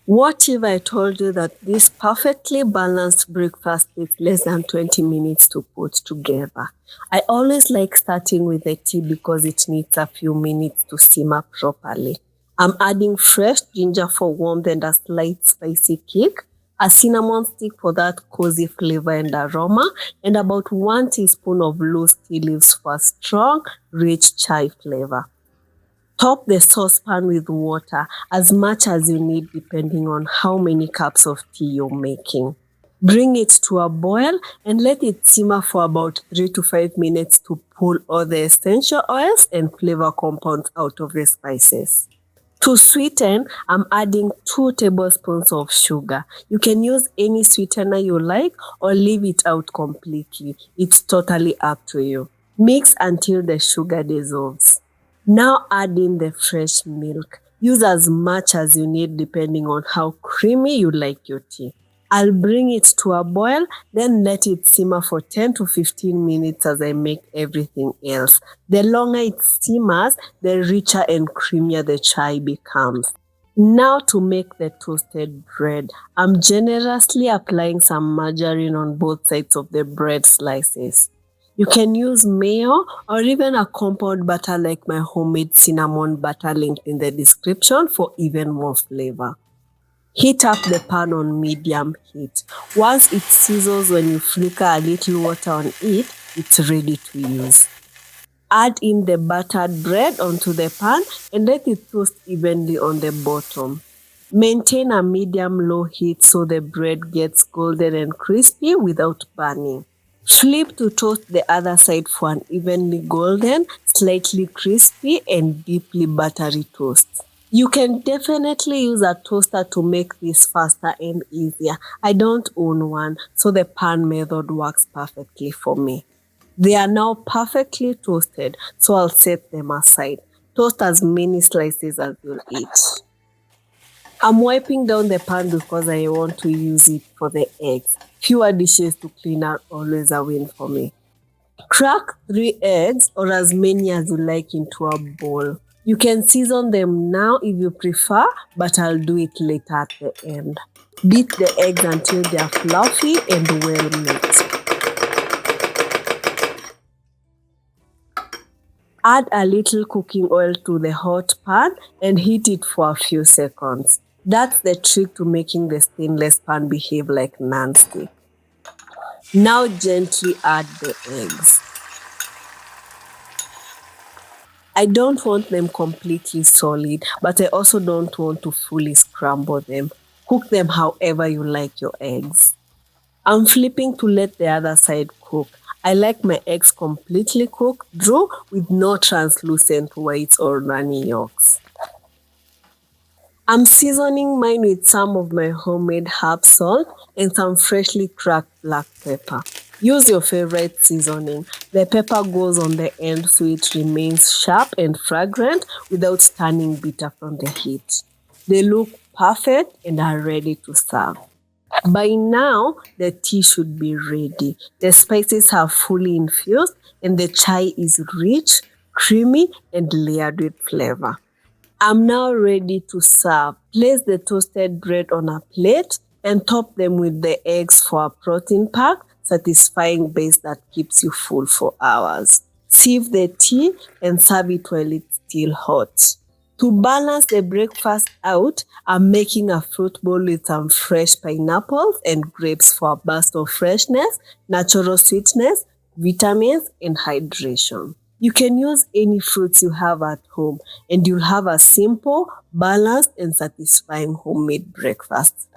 What if I told you that this perfectly balanced breakfast takes less than 20 minutes to put together? I always like starting with the tea because it needs a few minutes to simmer properly. I'm adding fresh ginger for warmth and a slight spicy kick, a cinnamon stick for that cozy flavor and aroma, and about 1 teaspoon of loose tea leaves for a strong, rich chai flavor. Top the saucepan with water as much as you need depending on how many cups of tea you're making. Bring it to a boil and let it simmer for about 3 to 5 minutes to pull all the essential oils and flavor compounds out of the spices. To sweeten, I'm adding 2 tablespoons of sugar. You can use any sweetener you like or leave it out completely. It's totally up to you. Mix until the sugar dissolves. Now add in the fresh milk. Use as much as you need depending on how creamy you like your tea. I'll bring it to a boil, then let it simmer for 10 to 15 minutes as I make everything else. The longer it simmers, the richer and creamier the chai becomes. Now to make the toasted bread, I'm generously applying some margarine on both sides of the bread slices. You can use mayo or even a compound butter like my homemade cinnamon butter linked in the description for even more flavor. Heat up the pan on medium heat. Once it sizzles, when you flicker a little water on it, it's ready to use. Add in the buttered bread onto the pan and let it toast evenly on the bottom. Maintain a medium-low heat so the bread gets golden and crispy without burning. Flip to toast the other side for an evenly golden, slightly crispy, and deeply buttery toast. You can definitely use a toaster to make this faster and easier. I don't own one, so the pan method works perfectly for me. They are now perfectly toasted, so I'll set them aside. Toast as many slices as you'll eat. I'm wiping down the pan because I want to use it for the eggs. Fewer dishes to clean are always a win for me. Crack 3 eggs or as many as you like into a bowl. You can season them now if you prefer, but I'll do it later at the end. Beat the eggs until they are fluffy and well mixed. Add a little cooking oil to the hot pan and heat it for a few seconds. That's the trick to making the stainless pan behave like non-stick. Now gently add the eggs. I don't want them completely solid, but I also don't want to fully scramble them. Cook them however you like your eggs. I'm flipping to let the other side cook. I like my eggs completely cooked through with no translucent whites or runny yolks. I'm seasoning mine with some of my homemade herb salt and some freshly cracked black pepper. Use your favorite seasoning. The pepper goes on the end so it remains sharp and fragrant without turning bitter from the heat. They look perfect and are ready to serve. By now, the tea should be ready. The spices have fully infused and the chai is rich, creamy, and layered with flavor. I'm now ready to serve. Place the toasted bread on a plate and top them with the eggs for a protein-packed, satisfying base that keeps you full for hours. Sieve the tea and serve it while it's still hot. To balance the breakfast out, I'm making a fruit bowl with some fresh pineapples and grapes for a burst of freshness, natural sweetness, vitamins, and hydration. You can use any fruits you have at home and you'll have a simple, balanced, and satisfying homemade breakfast.